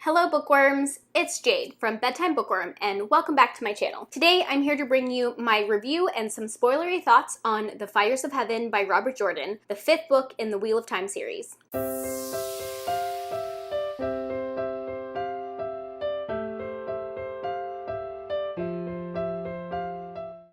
Hello bookworms, it's Jade from Bedtime Bookworm and welcome back to my channel. Today I'm here to bring you my review and some spoilery thoughts on The Fires of Heaven by Robert Jordan, the 5th book in the Wheel of Time series.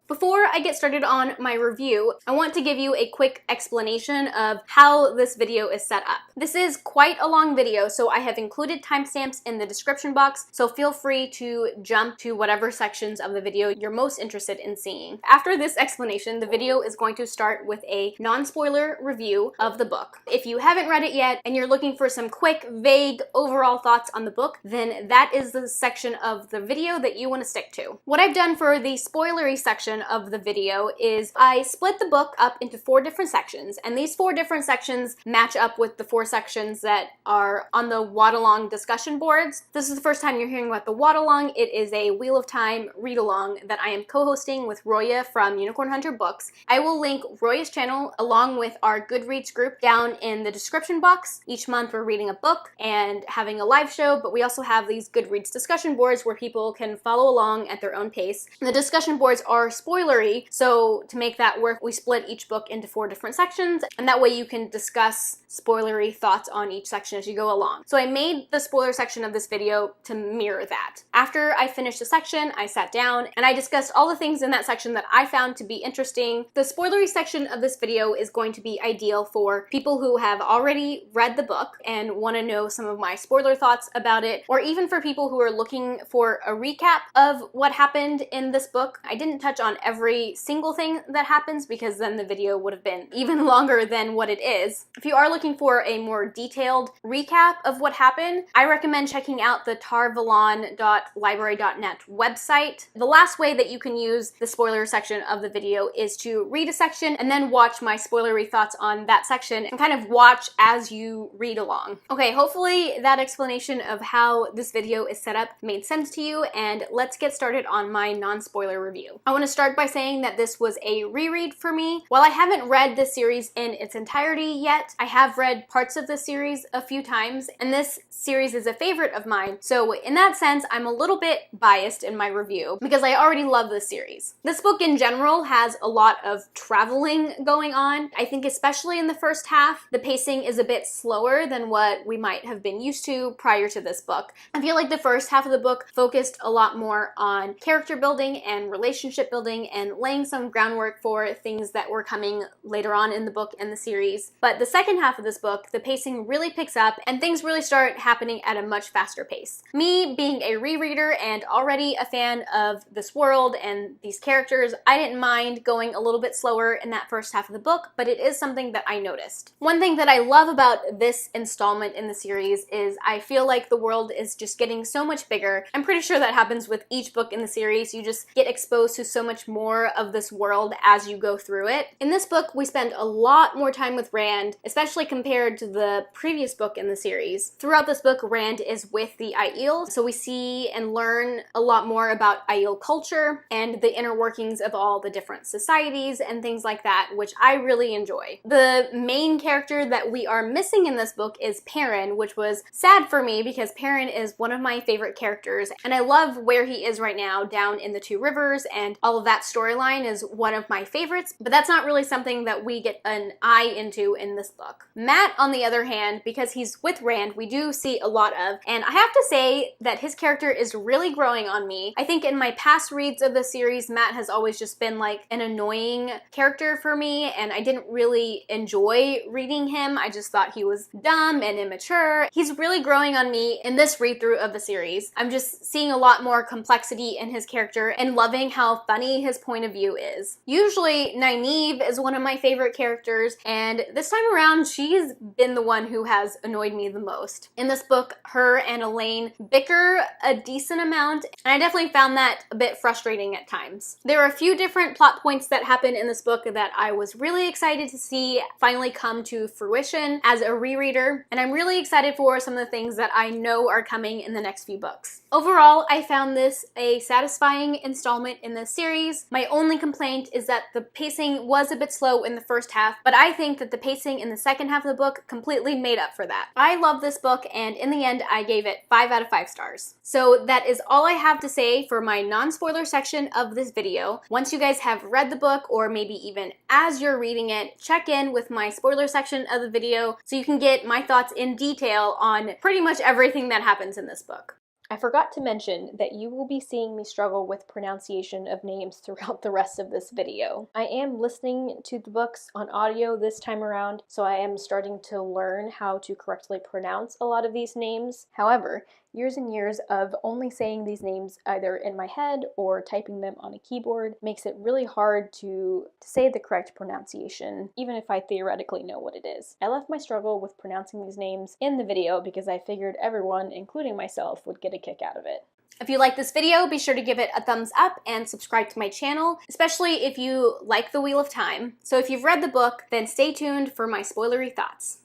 Before I get started on my review, I want to give you a quick explanation of how this video is set up. This is quite a long video, so I have included timestamps in the description box, so feel free to jump to whatever sections of the video you're most interested in seeing. After this explanation, the video is going to start with a non-spoiler review of the book. If you haven't read it yet and you're looking for some quick, vague, overall thoughts on the book, then that is the section of the video that you want to stick to. What I've done for the spoilery section of the video is I split the book up into 4 different sections, and these 4 different sections match up with the 4 sections that are on the Wad-Along discussion boards. This is the first time you're hearing about the Wad-Along. It is a Wheel of Time read-along that I am co-hosting with Roya from Unicorn Hunter Books. I will link Roya's channel along with our Goodreads group down in the description box. Each month we're reading a book and having a live show, but we also have these Goodreads discussion boards where people can follow along at their own pace. The discussion boards are spoilery, so to make that work, we split each book into 4 different sections, and that way you can discuss spoilery thoughts on each section as you go along. So I made the spoiler section of this video to mirror that. After I finished the section, I sat down and I discussed all the things in that section that I found to be interesting. The spoilery section of this video is going to be ideal for people who have already read the book and want to know some of my spoiler thoughts about it, or even for people who are looking for a recap of what happened in this book. I didn't touch on every single thing that happens because then the video would have been even longer than what it is. If you are looking for a more detailed recap of what happened, I recommend checking out the tarvalon.library.net website. The last way that you can use the spoiler section of the video is to read a section and then watch my spoilery thoughts on that section and kind of watch as you read along. Okay, hopefully that explanation of how this video is set up made sense to you, and let's get started on my non-spoiler review. I want to start by saying that this was a reread for me. While I haven't read this series in its entirety yet, I have read parts of the series a few times, and this series is a favorite of mine, so in that sense I'm a little bit biased in my review because I already love this series. This book in general has a lot of traveling going on. I think especially in the first half, the pacing is a bit slower than what we might have been used to prior to this book. I feel like the first half of the book focused a lot more on character building and relationship building and laying some groundwork for things that were coming later on in the book and the series. But the second half of this book, the pacing really picks up and things really start happening at a much faster pace. Me being a rereader and already a fan of this world and these characters, I didn't mind going a little bit slower in that first half of the book, but it is something that I noticed. One thing that I love about this installment in the series is I feel like the world is just getting so much bigger. I'm pretty sure that happens with each book in the series. You just get exposed to so much more of this world as you go through it. In this book, we spend a lot more time with Rand, especially compared to the previous book in the series. Throughout this book, Rand is with the Aiel, so we see and learn a lot more about Aiel culture and the inner workings of all the different societies and things like that, which I really enjoy. The main character that we are missing in this book is Perrin, which was sad for me because Perrin is one of my favorite characters, and I love where he is right now down in the 2 rivers, and all of that storyline is one of my favorites, but that's not really something that we get an eye into in this book. Matt, on the other hand, because he's with Rand, we do see a lot of, and I have to say that his character is really growing on me. I think in my past reads of the series, Matt has always just been like an annoying character for me, and I didn't really enjoy reading him. I just thought he was dumb and immature. He's really growing on me in this read-through of the series. I'm just seeing a lot more complexity in his character and loving how funny his point of view is. Usually, Nynaeve is one of my favorite characters, and this time around, she's been the one who has annoyed me the most. In this book, her and Elaine bicker a decent amount, and I definitely found that a bit frustrating at times. There are a few different plot points that happen in this book that I was really excited to see finally come to fruition as a rereader, and I'm really excited for some of the things that I know are coming in the next few books. Overall, I found this a satisfying installment in this series. My only complaint is that the pacing was a bit slow in the first half, but I think that the pacing in the second half of the book completely made up for that. I love this book, and in the end, I gave it 5 out of 5 stars. So that is all I have to say for my non-spoiler section of this video. Once you guys have read the book, or maybe even as you're reading it, check in with my spoiler section of the video so you can get my thoughts in detail on pretty much everything that happens in this book. I forgot to mention that you will be seeing me struggle with pronunciation of names throughout the rest of this video. I am listening to the books on audio this time around, so I am starting to learn how to correctly pronounce a lot of these names. However, years and years of only saying these names either in my head or typing them on a keyboard makes it really hard to say the correct pronunciation, even if I theoretically know what it is. I left my struggle with pronouncing these names in the video because I figured everyone, including myself, would get a kick out of it. If you like this video, be sure to give it a thumbs up and subscribe to my channel, especially if you like The Wheel of Time. So if you've read the book, then stay tuned for my spoilery thoughts.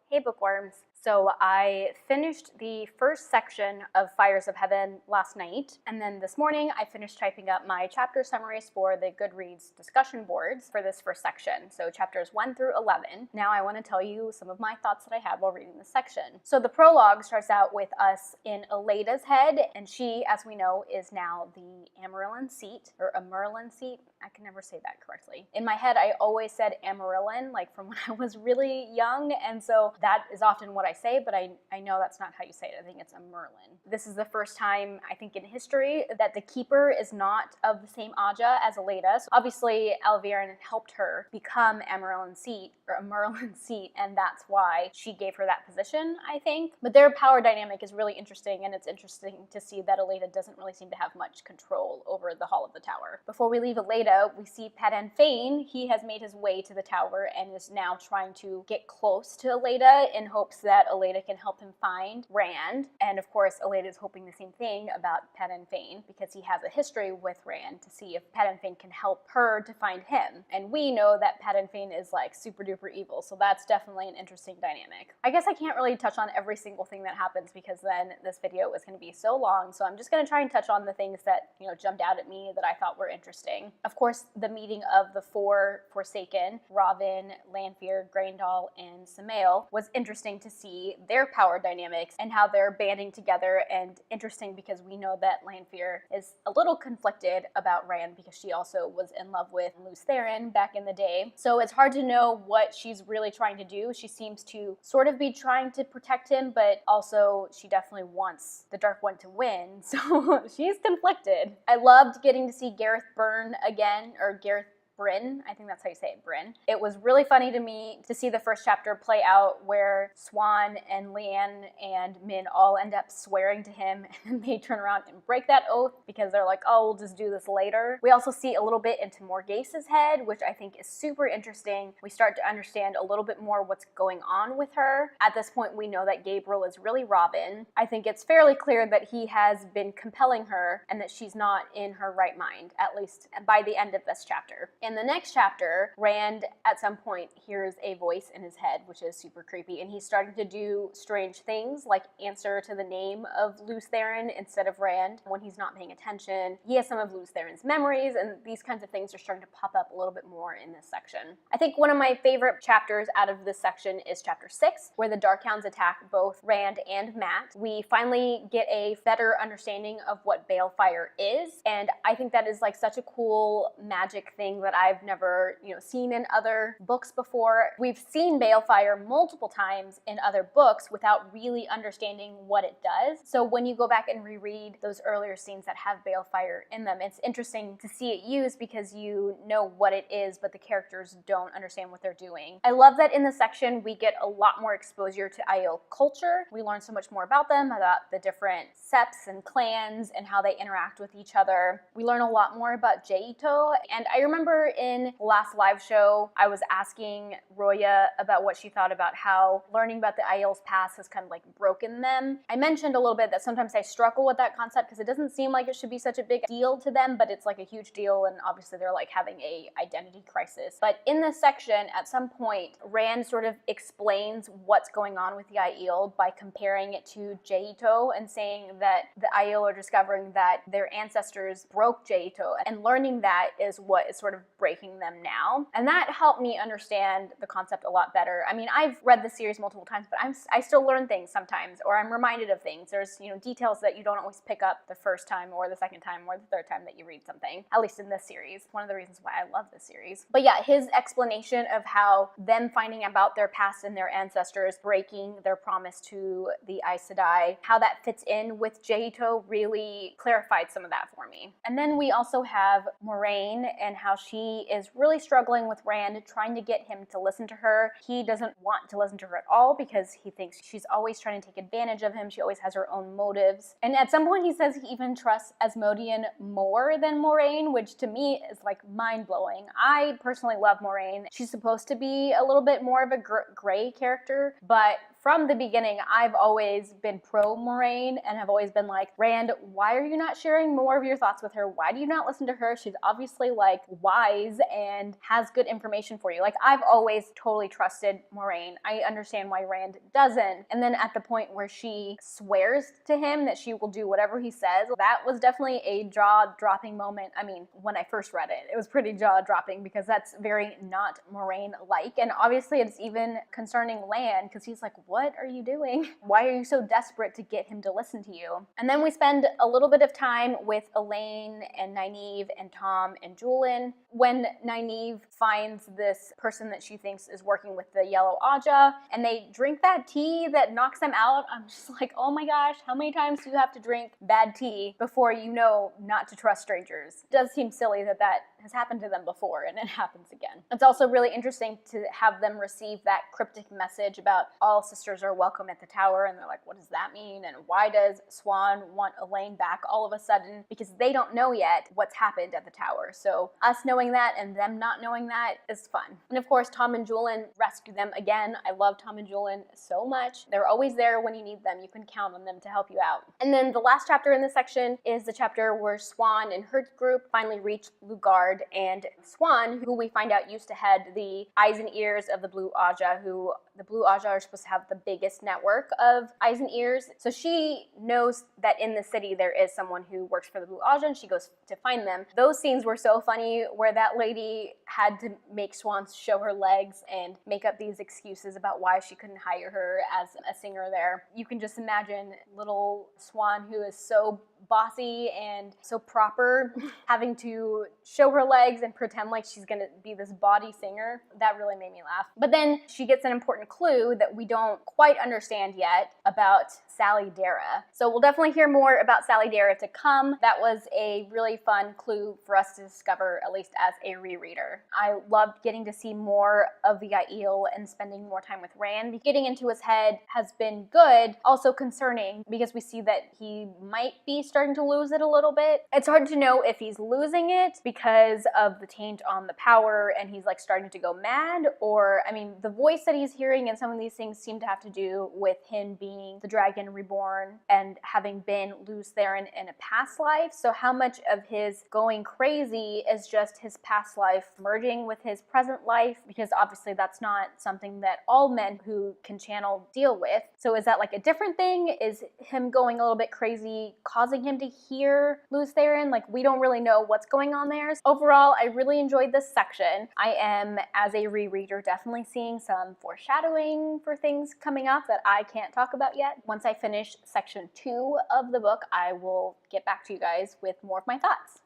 Hey bookworms. So I finished the first section of Fires of Heaven last night, and then this morning I finished typing up my chapter summaries for the Goodreads discussion boards for this first section, so chapters 1 through 11. Now I want to tell you some of my thoughts that I had while reading this section. So the prologue starts out with us in Aleda's head, and she, as we know, is now the Amarylline seat, or Amarylline seat. I can never say that correctly. In my head, I always said Amarylline, like from when I was really young, and so that is often what I say, but I know that's not how you say it. I think it's a Merlin. This is the first time, I think, in history that the Keeper is not of the same Aja as Aleda. So obviously, Alviren helped her become Amarylline seat, or a Merlin seat, and that's why she gave her that position, I think. But their power dynamic is really interesting, and it's interesting to see that Aleda doesn't really seem to have much control over the Hall of the Tower. Before we leave Aleda, we see Padan Fain. He has made his way to the tower and is now trying to get close to Aleda in hopes that Aleda can help him find Rand. And of course, Aleda is hoping the same thing about Padan Fain because he has a history with Rand to see if Padan Fain can help her to find him. And we know that Padan Fain is like super duper evil, so that's definitely an interesting dynamic. I guess I can't really touch on every single thing that happens because then this video is going to be so long, so I'm just going to try and touch on the things that, you know, jumped out at me that I thought were interesting. Of course, the meeting of the 4 Forsaken, Robin, Lanfear, Graendal, and Samael, was interesting to see their power dynamics and how they're banding together, and interesting because we know that Lanfear is a little conflicted about Rand because she also was in love with Lews Therin back in the day. So it's hard to know what she's really trying to do. She seems to sort of be trying to protect him, but also she definitely wants the Dark One to win, so she's conflicted. I loved getting to see Gareth Byrne again, or Gareth Bryn, I think that's how you say it, Bryn. It was really funny to me to see the first chapter play out where Swan and Leanne and Min all end up swearing to him, and they turn around and break that oath because they're like, oh, we'll just do this later. We also see a little bit into Morghase's head, which I think is super interesting. We start to understand a little bit more what's going on with her. At this point, we know that Gabriel is really Robin. I think it's fairly clear that he has been compelling her and that she's not in her right mind, at least by the end of this chapter. In the next chapter, Rand at some point hears a voice in his head, which is super creepy, and he's starting to do strange things like answer to the name of Lews Therin instead of Rand when he's not paying attention. He has some of Lews Therin's memories, and these kinds of things are starting to pop up a little bit more in this section. I think one of my favorite chapters out of this section is chapter 6, where the Darkhounds attack both Rand and Mat. We finally get a better understanding of what Balefire is, and I think that is like such a cool magic thing that I've never, seen in other books before. We've seen Balefire multiple times in other books without really understanding what it does. So when you go back and reread those earlier scenes that have Balefire in them, it's interesting to see it used because you know what it is, but the characters don't understand what they're doing. I love that in this section we get a lot more exposure to Aiel culture. We learn so much more about them, about the different septs and clans and how they interact with each other. We learn a lot more about Jaito, and I remember in the last live show I was asking Roya about what she thought about how learning about the Aiel's past has kind of like broken them. I mentioned a little bit that sometimes I struggle with that concept because it doesn't seem like it should be such a big deal to them, but it's like a huge deal, and obviously they're like having a identity crisis. But in this section, at some point, Rand sort of explains what's going on with the Aiel by comparing it to Jaito and saying that the Aiel are discovering that their ancestors broke Jaito, and learning that is what is sort of breaking them now. And that helped me understand the concept a lot better. I mean, I've read the series multiple times, but I still learn things sometimes, or I'm reminded of things. There's, details that you don't always pick up the first time or the second time or the third time that you read something, at least in this series. One of the reasons why I love this series. But yeah, his explanation of how them finding about their past and their ancestors, breaking their promise to the Aes Sedai, how that fits in with Jehito really clarified some of that for me. And then we also have Moraine and how she is really struggling with Rand, trying to get him to listen to her. He doesn't want to listen to her at all because he thinks she's always trying to take advantage of him. She always has her own motives. And at some point he says he even trusts Asmodean more than Moraine, which to me is like mind-blowing. I personally love Moraine. She's supposed to be a little bit more of a gray character, but from the beginning, I've always been pro Moraine and have always been like, Rand, why are you not sharing more of your thoughts with her? Why do you not listen to her? She's obviously like wise and has good information for you. Like, I've always totally trusted Moraine. I understand why Rand doesn't. And then at the point where she swears to him that she will do whatever he says, that was definitely a jaw-dropping moment. I mean, when I first read it, it was pretty jaw-dropping because that's very not Moraine-like. And obviously it's even concerning Lan because he's like, what are you doing? Why are you so desperate to get him to listen to you? And then we spend a little bit of time with Elaine and Nynaeve and Tom and Julian. When Nynaeve finds this person that she thinks is working with the Yellow Aja, and they drink that tea that knocks them out, I'm just like, oh my gosh, how many times do you have to drink bad tea before you know not to trust strangers? It does seem silly that that has happened to them before and it happens again. It's also really interesting to have them receive that cryptic message about all sisters are welcome at the tower, and they're like, what does that mean? And why does Swan want Elaine back all of a sudden? Because they don't know yet what's happened at the tower. So us knowing that and them not knowing that is fun. And of course, Tom and Julian rescue them again. I love Tom and Julian so much. They're always there when you need them. You can count on them to help you out. And then the last chapter in this section is the chapter where Swan and her group finally reach Lugard, and Swan, who we find out used to head the eyes and ears of the Blue Aja, who the Blue Aja are supposed to have the biggest network of eyes and ears. So she knows that in the city there is someone who works for the Blue Aja, and she goes to find them. Those scenes were so funny where that lady had to make Swan show her legs and make up these excuses about why she couldn't hire her as a singer there. You can just imagine little Swan, who is so bossy and so proper, having to show her legs and pretend like she's gonna be this bawdy singer. That really made me laugh. But then she gets an important clue that we don't quite understand yet about Sally Dara. So we'll definitely hear more about Sally Dara to come. That was a really fun clue for us to discover, at least as a rereader. I loved getting to see more of the Aiel and spending more time with Rand. Getting into his head has been good, also concerning, because we see that he might be starting to lose it a little bit. It's hard to know if he's losing it because of the taint on the power and he's like starting to go mad, or, I mean, the voice that he's hearing and some of these things seem to have to do with him being the dragon reborn and having been Lews Therin in a past life. So how much of his going crazy is just his past life merging with his present life? Because obviously that's not something that all men who can channel deal with. So is that like a different thing? Is him going a little bit crazy causing him to hear Lews Therin? Like, we don't really know what's going on there. Overall, I really enjoyed this section. I am, as a rereader, definitely seeing some foreshadowing for things coming up that I can't talk about yet. Once I finish section 2 of the book, I will get back to you guys with more of my thoughts.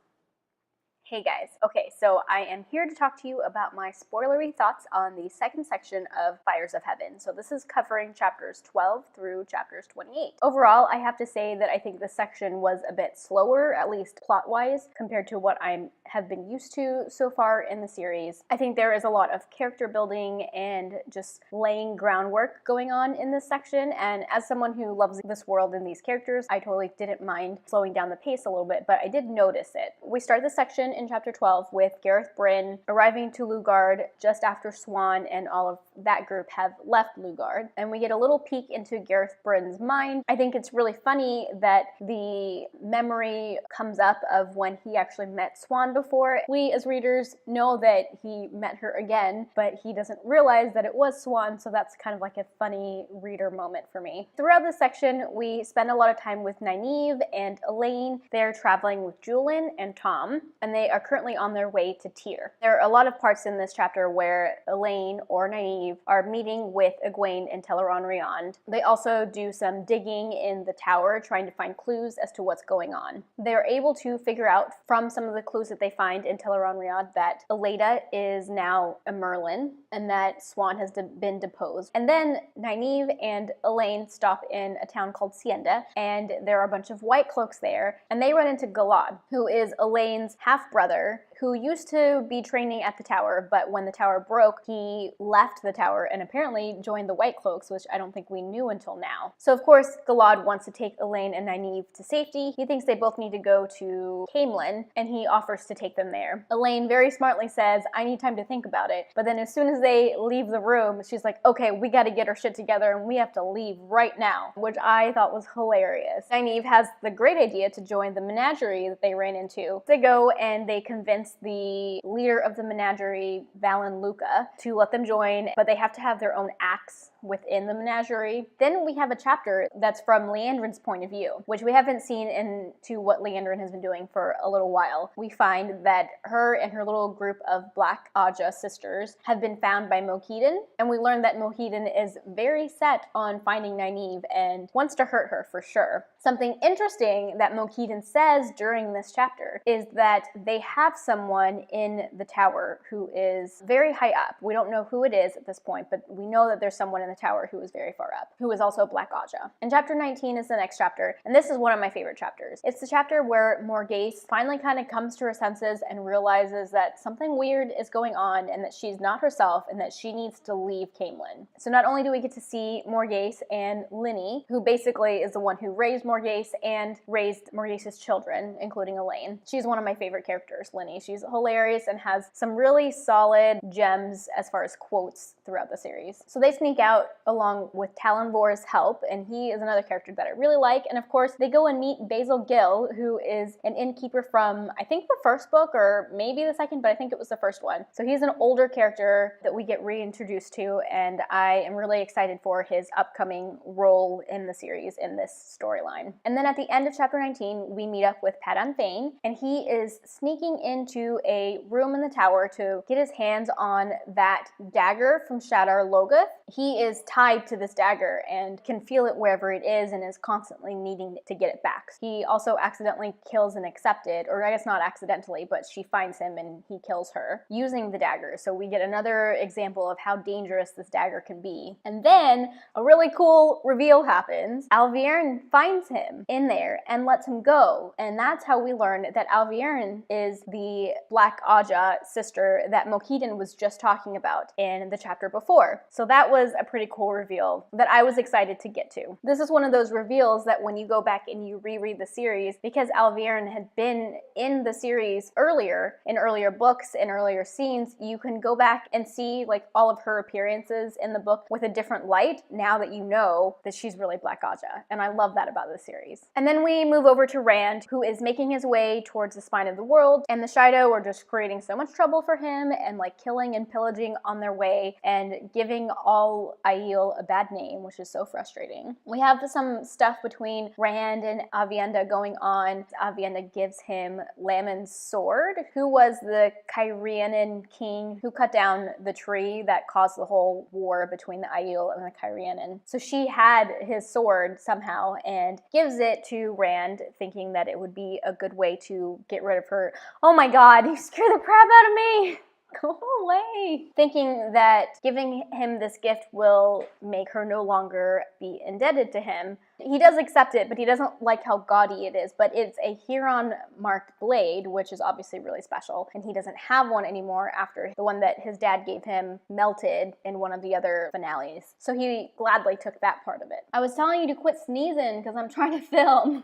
Hey guys, okay, so I am here to talk to you about my spoilery thoughts on the second section of Fires of Heaven. So this is covering chapters 12 through chapters 28. Overall, I have to say that I think this section was a bit slower, at least plot-wise, compared to what I have been used to so far in the series. I think there is a lot of character building and just laying groundwork going on in this section, and as someone who loves this world and these characters, I totally didn't mind slowing down the pace a little bit, but I did notice it. We start this section in chapter 12 with Gareth Bryn arriving to Lugard just after Swan and all of that group have left Lugard, and we get a little peek into Gareth Bryn's mind. I think it's really funny that the memory comes up of when he actually met Swan before. We as readers know that he met her again, but he doesn't realize that it was Swan, so that's kind of like a funny reader moment for me. Throughout this section, we spend a lot of time with Nynaeve and Elaine. They're traveling with Julian and Tom, and they they are currently on their way to Tyr. There are a lot of parts in this chapter where Elaine or Nynaeve are meeting with Egwene and Teleron-Rhiannon. They also do some digging in the tower, trying to find clues as to what's going on. They're able to figure out from some of the clues that they find in Teleron-Rhiannon that Eleda is now a Merlin and that Swan has been deposed. And then Nynaeve and Elaine stop in a town called Sienda, and there are a bunch of white cloaks there, and they run into Galad, who is Elaine's half-brother, who used to be training at the tower, but when the tower broke, he left the tower and apparently joined the White Cloaks, which I don't think we knew until now. So of course, Galad wants to take Elaine and Nynaeve to safety. He thinks they both need to go to Caemlyn, and he offers to take them there. Elaine very smartly says, I need time to think about it, but then as soon as they leave the room, she's like, okay, we gotta get our shit together and we have to leave right now, which I thought was hilarious. Nynaeve has the great idea to join the menagerie that they ran into. They go and they convince the leader of the menagerie, Valen Luca, to let them join, but they have to have their own acts within the menagerie. Then we have a chapter that's from Leandrin's point of view, which we haven't seen into what Leandrin has been doing for a little while. We find that her and her little group of Black Aja sisters have been found by Mohidan, and we learn that Mohidan is very set on finding Nynaeve and wants to hurt her for sure. Something interesting that Mohidan says during this chapter is that they have someone in the tower who is very high up. We don't know who it is at this point, but we know that there's someone in the tower who is very far up, who is also Black Aja. And chapter 19 is the next chapter, and this is one of my favorite chapters. It's the chapter where Morgase finally kind of comes to her senses and realizes that something weird is going on and that she's not herself and that she needs to leave Caemlyn. So not only do we get to see Morgase and Linny, who basically is the one who raised Morgase and raised Morgase's children, including Elaine. She's one of my favorite characters, Linny. She's hilarious and has some really solid gems as far as quotes throughout the series. So they sneak out along with Talonvor's help, and he is another character that I really like. And of course, they go and meet Basil Gill, who is an innkeeper from, I think, the first book, or maybe the second, but I think it was the first one. So he's an older character that we get reintroduced to, and I am really excited for his upcoming role in the series in this storyline. And then at the end of chapter 19, we meet up with Padan Thane, and he is sneaking into a room in the tower to get his hands on that dagger from Shadar Logoth. He is tied to this dagger and can feel it wherever it is and is constantly needing to get it back. He also accidentally kills an Accepted, or I guess not accidentally, but she finds him and he kills her using the dagger. So we get another example of how dangerous this dagger can be. And then a really cool reveal happens. Alvierne finds him in there and lets him go. And that's how we learn that Alvierne is the Black Aja sister that Mohidan was just talking about in the chapter before. So that was a pretty cool reveal that I was excited to get to. This is one of those reveals that when you go back and you reread the series, because Alvierne had been in the series earlier, in earlier books, in earlier scenes, you can go back and see like all of her appearances in the book with a different light now that you know that she's really Black Aja. And I love that about the series. And then we move over to Rand, who is making his way towards the spine of the world, and the Shido are just creating so much trouble for him and like killing and pillaging on their way and giving all Aiel a bad name, which is so frustrating. We have some stuff between Rand and Aviendha going on. Aviendha gives him Lamin's sword, who was the Cairhienin king who cut down the tree that caused the whole war between the Aiel and the Cairhienin. So she had his sword somehow and gives it to Rand, thinking that it would be a good way to get rid of her. Oh my god, you scared the crap out of me! Go away! Thinking that giving him this gift will make her no longer be indebted to him. He does accept it, but he doesn't like how gaudy it is. But it's a Huron-marked blade, which is obviously really special, and he doesn't have one anymore after the one that his dad gave him melted in one of the other finales. So he gladly took that part of it. I was telling you to quit sneezing because I'm trying to film.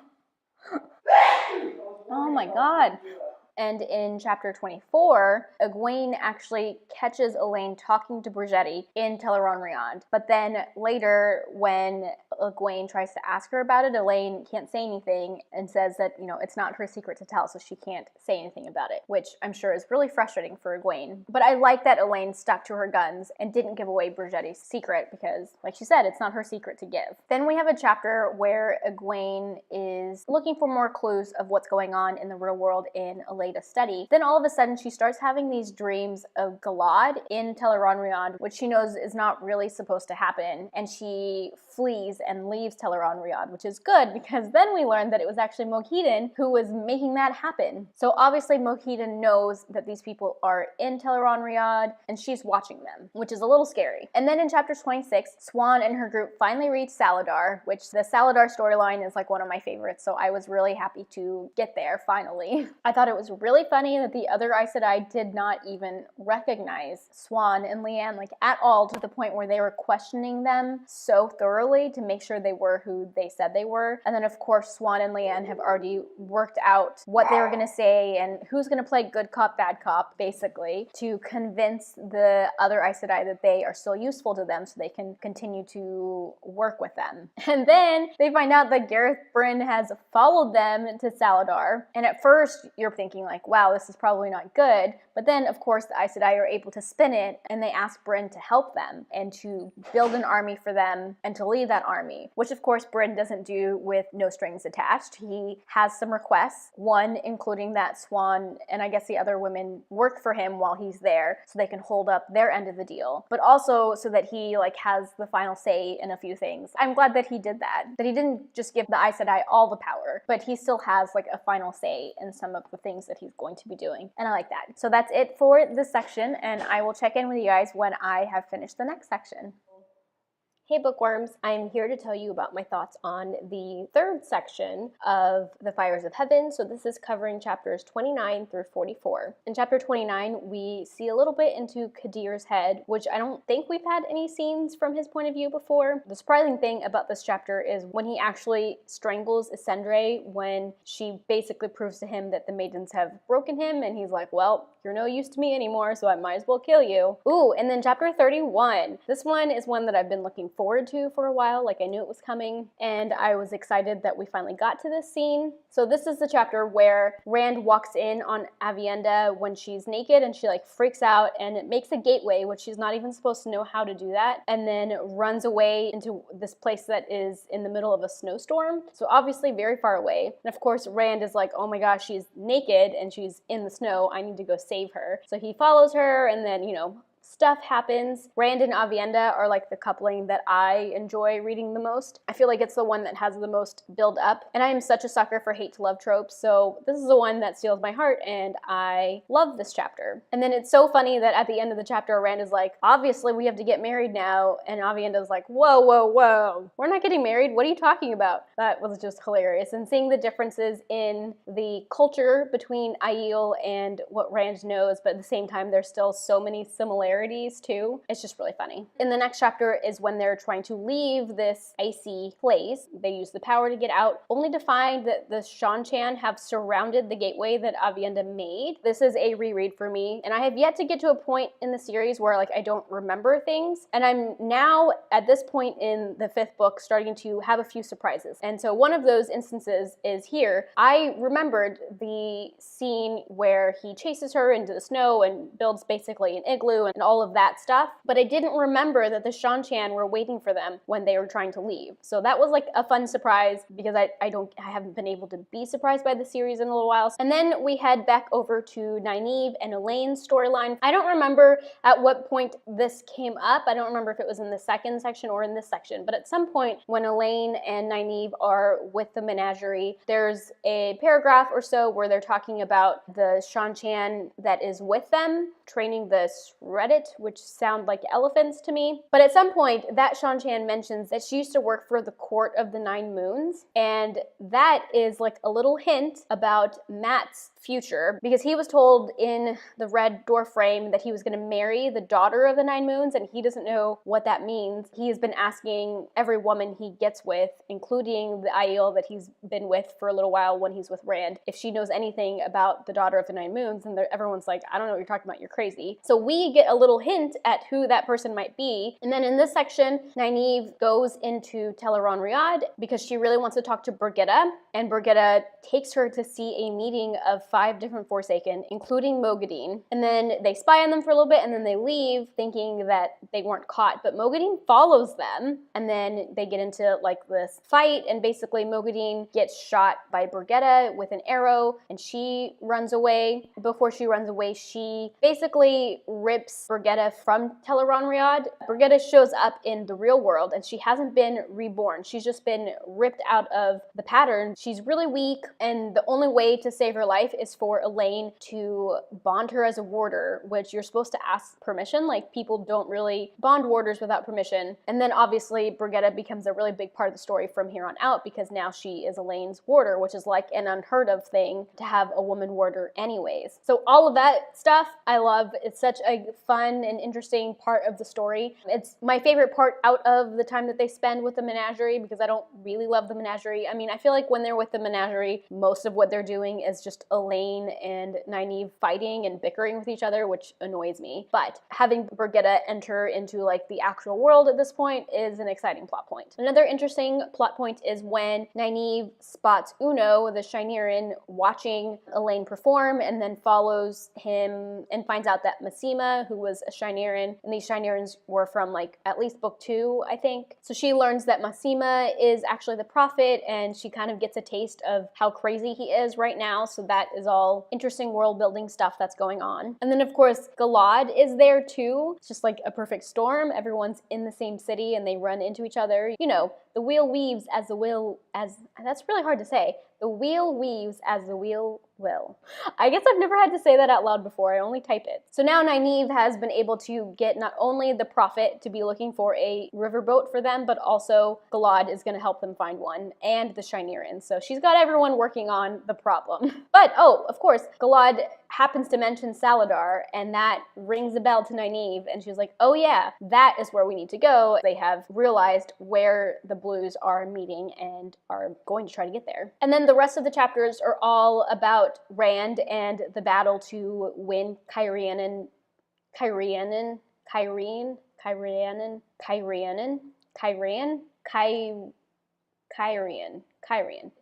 Oh my god. And in chapter 24, Egwene actually catches Elaine talking to Brigetti in Teleron-Rhiannon. But then later, when Egwene tries to ask her about it, Elaine can't say anything and says that, you know, it's not her secret to tell, so she can't say anything about it, which I'm sure is really frustrating for Egwene. But I like that Elaine stuck to her guns and didn't give away Brigetti's secret because, like she said, it's not her secret to give. Then we have a chapter where Egwene is looking for more clues of what's going on in the real world in Elizabeth. late a study. Then all of a sudden she starts having these dreams of Galad in Tel'aran'rhiod, which she knows is not really supposed to happen, and she flees and leaves Tel'aran'rhiod, which is good because then we learn that it was actually Mohidan who was making that happen. So obviously Mohidan knows that these people are in Tel'aran'rhiod and she's watching them, which is a little scary. And then in chapter 26, Swan and her group finally reach Saladar, which the Saladar storyline is like one of my favorites, so I was really happy to get there finally. I thought it was really funny that the other Aes Sedai did not even recognize Swan and Leanne like at all, to the point where they were questioning them so thoroughly to make sure they were who they said they were. And then of course Swan and Leanne have already worked out what they were going to say and who's going to play good cop, bad cop, basically, to convince the other Aes Sedai that they are still useful to them so they can continue to work with them. And then they find out that Gareth Bryn has followed them to Saladar, and at first you're thinking like, wow, this is probably not good, but then of course the Aes Sedai are able to spin it and they ask Bryn to help them and to build an army for them and to lead that army, which of course Bryn doesn't do with no strings attached. He has some requests, one including that Swan and I guess the other women work for him while he's there so they can hold up their end of the deal, but also so that he like has the final say in a few things. I'm glad that he did that he didn't just give the Aes Sedai all the power, but he still has like a final say in some of the things that he's going to be doing, and I like that. So that's it for this section, and I will check in with you guys when I have finished the next section. Hey Bookworms, I'm here to tell you about my thoughts on the third section of The Fires of Heaven. So this is covering chapters 29 through 44. In chapter 29, we see a little bit into Kadir's head, which I don't think we've had any scenes from his point of view before. The surprising thing about this chapter is when he actually strangles Isendre, when she basically proves to him that the maidens have broken him, and he's like, well, you're no use to me anymore, so I might as well kill you. Ooh, and then chapter 31. This one is one that I've been looking forward to for a while, like I knew it was coming, and I was excited that we finally got to this scene. So this is the chapter where Rand walks in on Aviendha when she's naked and she like freaks out and it makes a gateway, which she's not even supposed to know how to do that, and then runs away into this place that is in the middle of a snowstorm, so obviously very far away. And of course Rand is like, oh my gosh, she's naked and she's in the snow, I need to go save her. So he follows her, and then, you know, stuff happens. Rand and Aviendha are like the coupling that I enjoy reading the most. I feel like it's the one that has the most build up, and I am such a sucker for hate to love tropes, so this is the one that steals my heart and I love this chapter. And then it's so funny that at the end of the chapter Rand is like, obviously we have to get married now, and Aviendha's like, whoa, whoa, whoa, we're not getting married, what are you talking about? That was just hilarious, and seeing the differences in the culture between Aiel and what Rand knows, but at the same time there's still so many similarities too. It's just really funny. In the next chapter is when they're trying to leave this icy place. They use the power to get out, only to find that the Shan-Chan have surrounded the gateway that Aviendha made. This is a reread for me, and I have yet to get to a point in the series where like I don't remember things, and I'm now at this point in the 5th book starting to have a few surprises. And so one of those instances is here. I remembered the scene where he chases her into the snow and builds basically an igloo and all of that stuff, but I didn't remember that the Shan-Chan were waiting for them when they were trying to leave. So that was like a fun surprise, because I haven't been able to be surprised by the series in a little while. And then we head back over to Nynaeve and Elaine's storyline. I don't remember at what point this came up. I don't remember if it was in the second section or in this section, but at some point when Elaine and Nynaeve are with the menagerie, there's a paragraph or so where they're talking about the Shan-Chan that is with them training the Reddit, which sound like elephants to me. But at some point, that Shan-Chan mentions that she used to work for the Court of the Nine Moons, and that is like a little hint about Matt's future, because he was told in the Red Door frame that he was going to marry the daughter of the Nine Moons, and he doesn't know what that means. He has been asking every woman he gets with, including the Aiel that he's been with for a little while when he's with Rand, if she knows anything about the daughter of the Nine Moons, and everyone's like, I don't know what you're talking about, you're crazy. crazy. So we get a little hint at who that person might be. And then in this section, Nynaeve goes into Teleron Riyadh because she really wants to talk to Brigitta, and Brigitta takes her to see a meeting of 5 different Forsaken, including Mogadine. And then they spy on them for a little bit, and then they leave thinking that they weren't caught. But Mogadine follows them, and then they get into like this fight, and basically Mogadine gets shot by Brigitta with an arrow, and she runs away. Before she runs away, she basically rips Brigitta from Teleron Riyadh. Brigitta shows up in the real world, and she hasn't been reborn. She's just been ripped out of the pattern. She's really weak, and the only way to save her life is for Elaine to bond her as a warder, which you're supposed to ask permission. Like, people don't really bond warders without permission. And then obviously Brigitta becomes a really big part of the story from here on out, because now she is Elaine's warder, which is like an unheard of thing to have a woman warder anyways. So all of that stuff I love. It's such a fun and interesting part of the story. It's my favorite part out of the time that they spend with the menagerie, because I don't really love the menagerie. I mean, I feel like when they're with the menagerie, most of what they're doing is just Elaine and Nynaeve fighting and bickering with each other, which annoys me. But having Brigitta enter into like the actual world at this point is an exciting plot point. Another interesting plot point is when Nynaeve spots Uno, the Shinerin, watching Elaine perform, and then follows him and finds out that Massima, who was a Shinerin, and these Shinirins were from like at least book 2, I think. So she learns that Massima is actually the prophet, and she kind of gets a taste of how crazy he is right now. So that is all interesting world building stuff that's going on. And then of course Galad is there too. It's just like a perfect storm. Everyone's in the same city and they run into each other. You know, the wheel weaves as the wheel, that's really hard to say. The wheel weaves as the wheel will. I guess I've never had to say that out loud before. I only type it. So now Nynaeve has been able to get not only the prophet to be looking for a riverboat for them, but also Galad is going to help them find one, and the Shinerin. So she's got everyone working on the problem. But, oh, of course, Galad happens to mention Saladar, and that rings a bell to Nynaeve, and she's like, oh yeah, that is where we need to go. They have realized where the Blues are meeting and are going to try to get there. And then the rest of the chapters are all about Rand and the battle to win Kyrianen,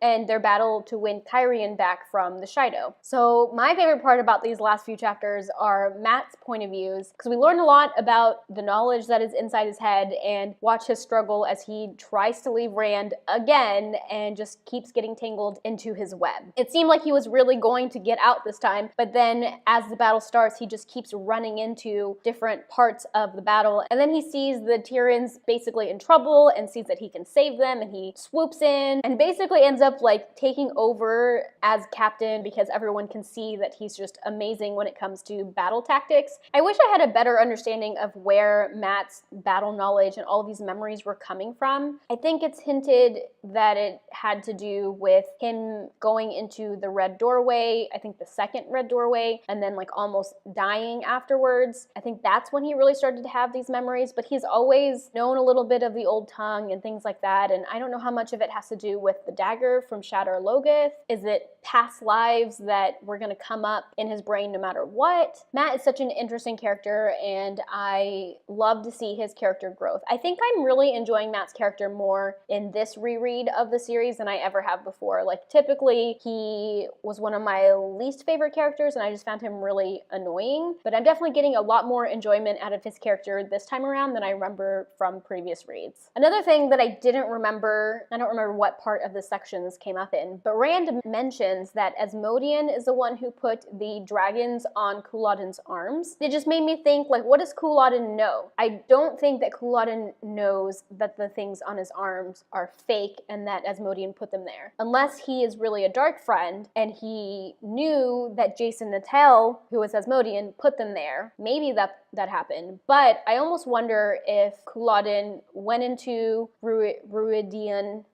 and their battle to win Kyrian back from the Shido. So my favorite part about these last few chapters are Matt's point of views, because we learn a lot about the knowledge that is inside his head and watch his struggle as he tries to leave Rand again and just keeps getting tangled into his web. It seemed like he was really going to get out this time, but then as the battle starts, he just keeps running into different parts of the battle, and then he sees the Tyrans basically in trouble and sees that he can save them, and he swoops in and basically ends up like taking over as captain, because everyone can see that he's just amazing when it comes to battle tactics. I wish I had a better understanding of where Matt's battle knowledge and all of these memories were coming from. I think it's hinted that it had to do with him going into the red doorway, I think the second red doorway, and then like almost dying afterwards. I think that's when he really started to have these memories, but he's always known a little bit of the old tongue and things like that, and I don't know how much of it has to do with the dagger from Shadar Logoth. Is it past lives that were going to come up in his brain no matter what? Matt is such an interesting character, and I love to see his character growth. I think I'm really enjoying Matt's character more in this reread of the series than I ever have before. Like, typically he was one of my least favorite characters, and I just found him really annoying, but I'm definitely getting a lot more enjoyment out of his character this time around than I remember from previous reads. Another thing that I didn't remember, I don't remember what part of the sections came up in, but Rand mentions that Asmodean is the one who put the dragons on Couladin's arms. It just made me think, like, what does Couladin know? I don't think that Couladin knows that the things on his arms are fake and that Asmodean put them there. Unless he is really a dark friend and he knew that Jason Natel, who was Asmodean, put them there. Maybe that happened. But I almost wonder if Couladin went into Ruidian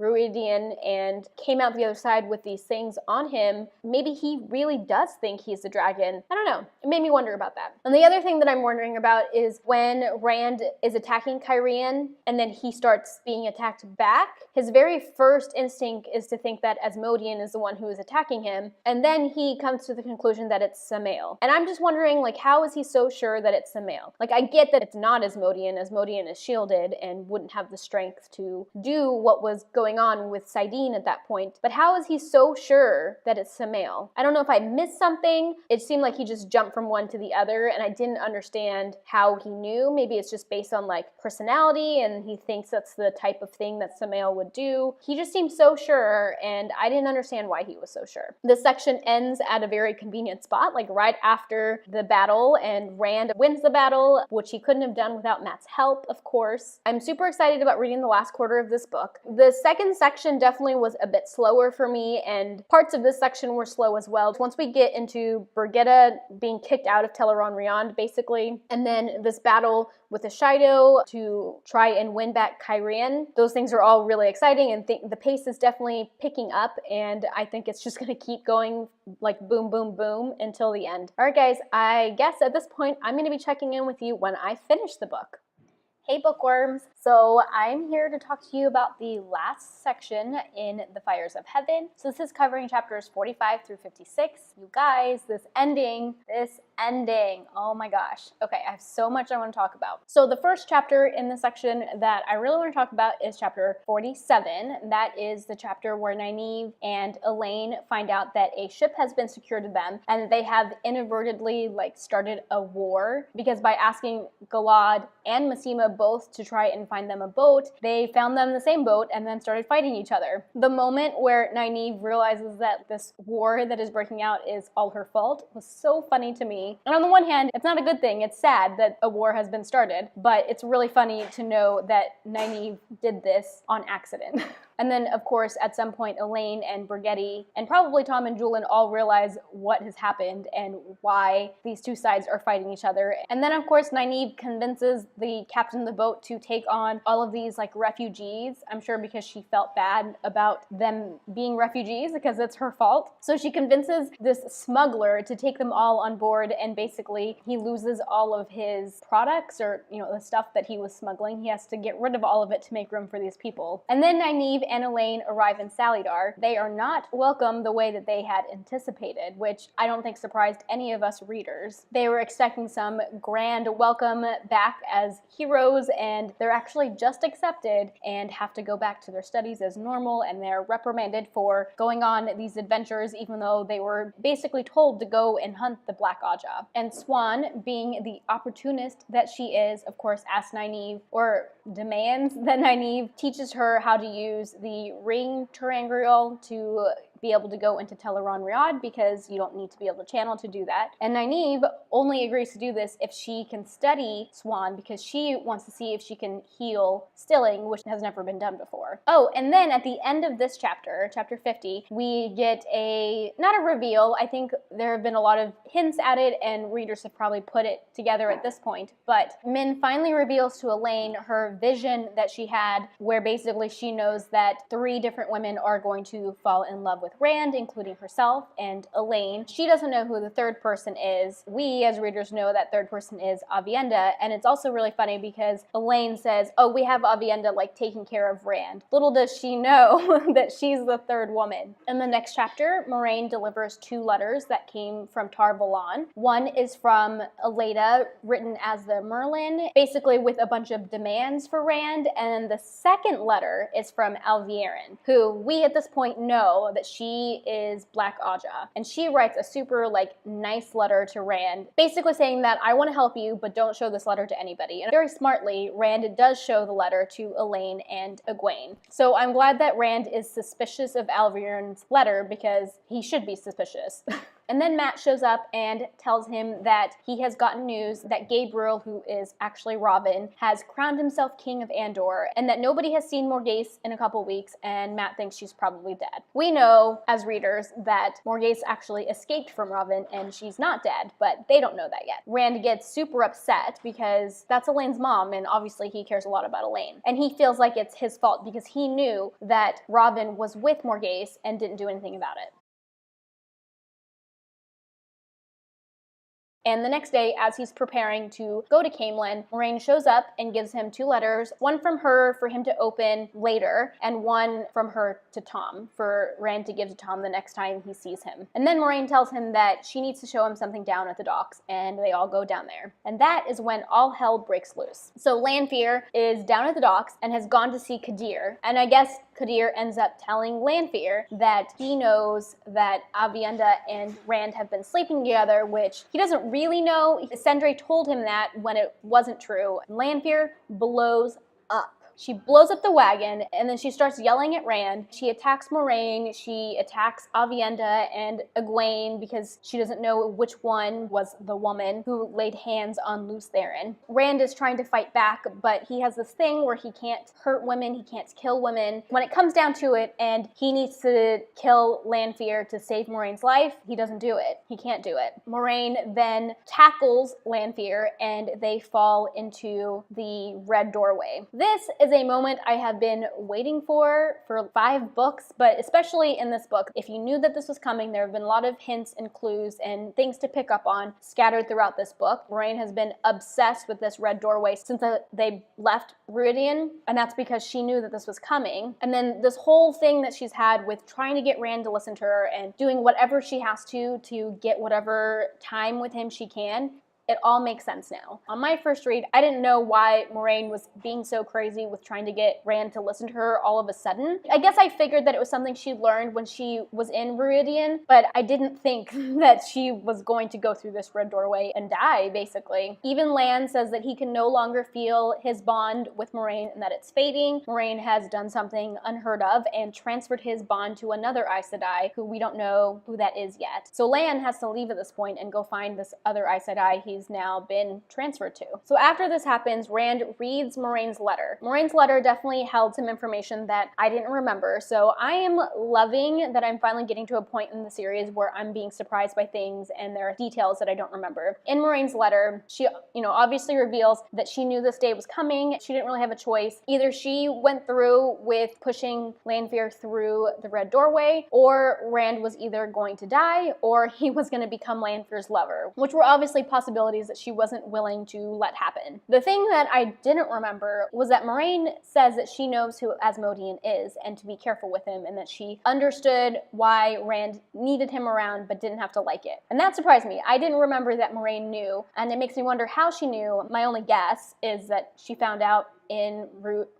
Ruidian and came out the other side with these things on him, maybe he really does think he's the dragon. I don't know. It made me wonder about that. And the other thing that I'm wondering about is when Rand is attacking Kyrian and then he starts being attacked back, his very first instinct is to think that Asmodean is the one who is attacking him, and then he comes to the conclusion that it's Samael. And I'm just wondering, like, how is he so sure that it's Samael? Like, I get that it's not Asmodean. Asmodean is shielded and wouldn't have the strength to do what was going on with Saidin at that point, but how is he so sure that it's Samael? I don't know if I missed something. It seemed like he just jumped from one to the other, and I didn't understand how he knew. Maybe it's just based on, like, personality, and he thinks that's the type of thing that Samael would do. He just seemed so sure, and I didn't understand why he was so sure. This section ends at a very convenient spot, like right after the battle, and Rand wins the battle, which he couldn't have done without Matt's help, of course. I'm super excited about reading the last quarter of this book. The second section definitely was a bit slower for me, and parts of this section were slow as well. Once we get into Brigitta being kicked out of Teleron-Riand, basically, and then this battle with the Shido to try and win back Kyrian, those things are all really exciting, and the pace is definitely picking up, and I think it's just gonna keep going like boom, boom, boom until the end. All right, guys, I guess at this point, I'm gonna be checking in with you when I finish the book. Hey bookworms! So I'm here to talk to you about the last section in The Fires of Heaven. So this is covering chapters 45 through 56. You guys, this ending, oh my gosh. Okay, I have so much I want to talk about. So the first chapter in the section that I really want to talk about is chapter 47. That is the chapter where Nynaeve and Elaine find out that a ship has been secured to them and they have inadvertently started a war, because by asking Galad and Massima both to try and find them a boat, they found them the same boat and then started fighting each other. The moment where Nynaeve realizes that this war that is breaking out is all her fault was so funny to me. And on the one hand, it's not a good thing. It's sad that a war has been started, but it's really funny to know that Nynaeve did this on accident. And then, of course, at some point, Elaine and Brigetti, and probably Tom and Julian, all realize what has happened and why these two sides are fighting each other. And then, of course, Nynaeve convinces the captain of the boat to take on all of these, refugees. I'm sure because she felt bad about them being refugees, because it's her fault. So she convinces this smuggler to take them all on board, and basically he loses all of his products, or, the stuff that he was smuggling. He has to get rid of all of it to make room for these people. And then Nynaeve and Elaine arrive in Salidar. They are not welcome the way that they had anticipated, which I don't think surprised any of us readers. They were expecting some grand welcome back as heroes, and they're actually just accepted and have to go back to their studies as normal, and they're reprimanded for going on these adventures even though they were basically told to go and hunt the Black Aja. And Swan, being the opportunist that she is, of course asks Nynaeve, or demands that Nynaeve teaches her how to use the ring terangrial to be able to go into Teleron-Riad, because you don't need to be able to channel to do that. And Nynaeve only agrees to do this if she can study Swan, because she wants to see if she can heal Stilling, which has never been done before. Oh, and then at the end of this chapter, chapter 50, we get not a reveal. I think there have been a lot of hints at it, and readers have probably put it together at this point. But Min finally reveals to Elaine her vision that she had, where basically she knows that 3 different women are going to fall in love with Rand, including herself and Elaine. She doesn't know who the third person is. We, as readers, know that third person is Avienda, and it's also really funny because Elaine says, oh, we have Avienda, taking care of Rand. Little does she know that she's the third woman. In the next chapter, Moraine delivers 2 letters that came from Tar Valon. One is from Eleda, written as the Merlin, basically with a bunch of demands for Rand, and the second letter is from Alviarin, who we at this point know that she is Black Aja, and she writes a super nice letter to Rand, basically saying that I want to help you, but don't show this letter to anybody. And very smartly, Rand does show the letter to Elaine and Egwene. So I'm glad that Rand is suspicious of Alviarin's letter, because he should be suspicious. And then Matt shows up and tells him that he has gotten news that Gabriel, who is actually Robin, has crowned himself king of Andor, and that nobody has seen Morgase in a couple weeks, and Matt thinks she's probably dead. We know, as readers, that Morgase actually escaped from Robin, and she's not dead, but they don't know that yet. Rand gets super upset because that's Elaine's mom, and obviously he cares a lot about Elaine. And he feels like it's his fault because he knew that Robin was with Morgase and didn't do anything about it. And the next day, as he's preparing to go to Camelin, Moraine shows up and gives him 2 letters, one from her for him to open later, and one from her to Tom, for Rand to give to Tom the next time he sees him. And then Moraine tells him that she needs to show him something down at the docks, and they all go down there. And that is when all hell breaks loose. So Lanfear is down at the docks and has gone to see Kadir, and I guess Kadir ends up telling Lanfear that he knows that Aviendha and Rand have been sleeping together, which he doesn't really know. Sindri told him that when it wasn't true. Lanfear blows up. She blows up the wagon, and then she starts yelling at Rand. She attacks Moraine, she attacks Aviendha and Egwene because she doesn't know which one was the woman who laid hands on Lews Therin. Rand is trying to fight back, but he has this thing where he can't hurt women, he can't kill women. When it comes down to it, and he needs to kill Lanfear to save Moraine's life, he doesn't do it. He can't do it. Moraine then tackles Lanfear, and they fall into the red doorway. This is a moment I have been waiting for 5 books, but especially in this book. If you knew that this was coming, there have been a lot of hints and clues and things to pick up on scattered throughout this book. Moraine has been obsessed with this red doorway since they left Rhuidean, and that's because she knew that this was coming. And then this whole thing that she's had with trying to get Rand to listen to her and doing whatever she has to get whatever time with him she can, it all makes sense now. On my first read, I didn't know why Moraine was being so crazy with trying to get Rand to listen to her all of a sudden. I guess I figured that it was something she learned when she was in Rhuidean, but I didn't think that she was going to go through this red doorway and die, basically. Even Lan says that he can no longer feel his bond with Moraine and that it's fading. Moraine has done something unheard of and transferred his bond to another Aes Sedai, who we don't know who that is yet. So Lan has to leave at this point and go find this other Aes Sedai he's now been transferred to. So after this happens, Rand reads Moraine's letter. Moraine's letter definitely held some information that I didn't remember, so I am loving that I'm finally getting to a point in the series where I'm being surprised by things and there are details that I don't remember. In Moraine's letter, she, obviously reveals that she knew this day was coming. She didn't really have a choice. Either she went through with pushing Lanfear through the red doorway, or Rand was either going to die or he was going to become Lanfear's lover, which were obviously possibilities that she wasn't willing to let happen. The thing that I didn't remember was that Moraine says that she knows who Asmodean is and to be careful with him, and that she understood why Rand needed him around but didn't have to like it. And that surprised me. I didn't remember that Moraine knew, and it makes me wonder how she knew. My only guess is that she found out in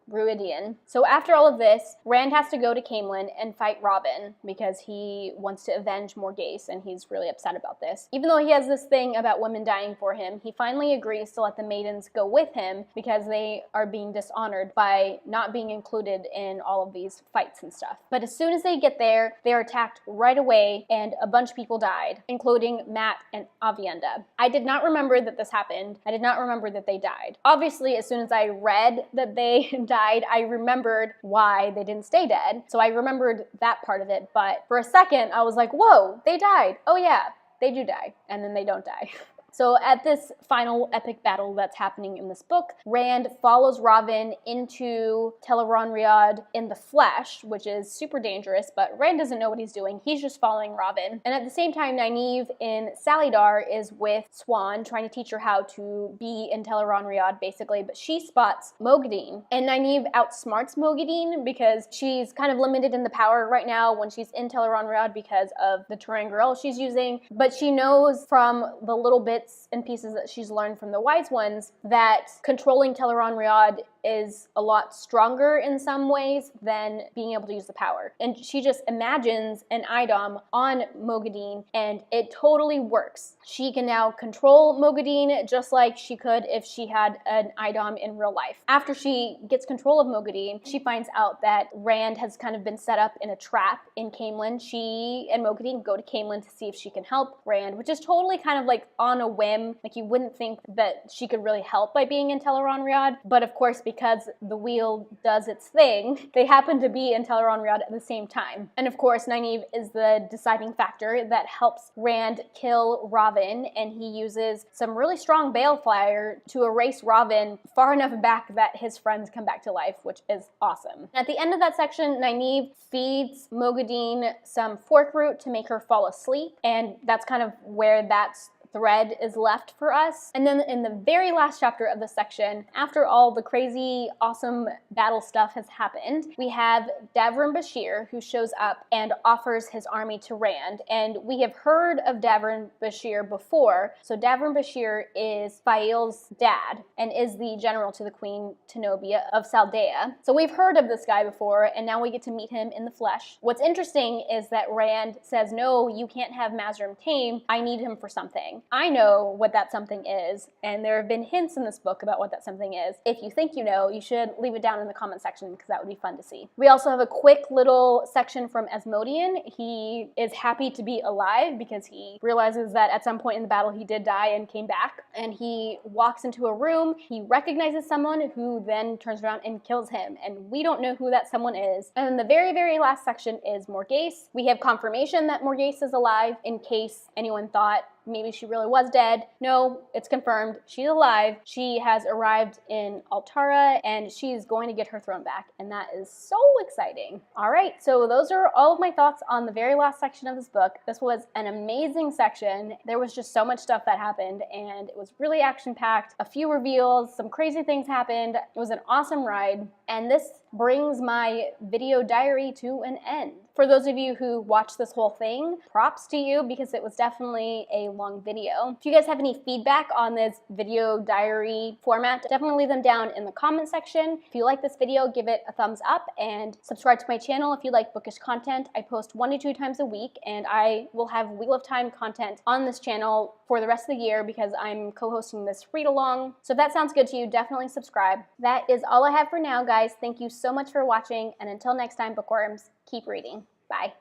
Rhuidean. So after all of this, Rand has to go to Camelin and fight Robin because he wants to avenge Morgase, and he's really upset about this. Even though he has this thing about women dying for him, he finally agrees to let the maidens go with him because they are being dishonored by not being included in all of these fights and stuff. But as soon as they get there, they are attacked right away, and a bunch of people died, including Matt and Aviendha. I did not remember that this happened. I did not remember that they died. Obviously, as soon as I read that they died, I remembered why they didn't stay dead. So I remembered that part of it, but for a second I was like, whoa, they died. Oh yeah, they do die. And then they don't die. So at this final epic battle that's happening in this book, Rand follows Robin into Tel'aran'rhiod in the flesh, which is super dangerous, but Rand doesn't know what he's doing. He's just following Robin. And at the same time, Nynaeve in Salidar is with Swan, trying to teach her how to be in Tel'aran'rhiod, basically, but she spots Moghedien. And Nynaeve outsmarts Moghedien because she's kind of limited in the power right now when she's in Tel'aran'rhiod because of the Terangriel she's using, but she knows from the little bit and pieces that she's learned from the Wise Ones that controlling Tel'aran'rhiod is a lot stronger in some ways than being able to use the power. And she just imagines an IDOM on Mogadine, and it totally works. She can now control Mogadine just like she could if she had an IDOM in real life. After she gets control of Mogadine, she finds out that Rand has kind of been set up in a trap in Camelin. She and Mogadine go to Camelin to see if she can help Rand, which is totally kind of like on a whim. Like, you wouldn't think that she could really help by being in Tel'aran'rhiod, but of course, because the wheel does its thing, they happen to be in Tel'aran'rhiod at the same time. And of course, Nynaeve is the deciding factor that helps Rand kill Robin, and he uses some really strong balefire to erase Robin far enough back that his friends come back to life, which is awesome. At the end of that section, Nynaeve feeds Mogadine some fork root to make her fall asleep, and that's kind of where that's thread is left for us. And then in the very last chapter of the section, after all the crazy, awesome battle stuff has happened, we have Davrin Bashir, who shows up and offers his army to Rand. And we have heard of Davrin Bashir before. So Davrin Bashir is Fail's dad and is the general to the Queen Tenobia of Saldea. So we've heard of this guy before, and now we get to meet him in the flesh. What's interesting is that Rand says, no, you can't have Mazrim tame. I need him for something. I know what that something is, and there have been hints in this book about what that something is. If you think you know, you should leave it down in the comment section, because that would be fun to see. We also have a quick little section from Asmodean. He is happy to be alive because he realizes that at some point in the battle he did die and came back, and he walks into a room. He recognizes someone who then turns around and kills him, and we don't know who that someone is. And then the very, very last section is Morghese. We have confirmation that Morghese is alive, in case anyone thought maybe she really was dead. No, it's confirmed. She's alive. She has arrived in Altara, and she's going to get her throne back, and that is so exciting. All right, so those are all of my thoughts on the very last section of this book. This was an amazing section. There was just so much stuff that happened, and it was really action-packed. A few reveals, some crazy things happened. It was an awesome ride, and this brings my video diary to an end. For those of you who watched this whole thing, props to you, because it was definitely a long video. If you guys have any feedback on this video diary format, definitely leave them down in the comment section. If you like this video, give it a thumbs up and subscribe to my channel if you like bookish content. I post 1 to 2 times a week, and I will have Wheel of Time content on this channel for the rest of the year because I'm co-hosting this read-along. So if that sounds good to you, definitely subscribe. That is all I have for now, guys. Thank you so much for watching, and until next time, bookworms, keep reading. Bye.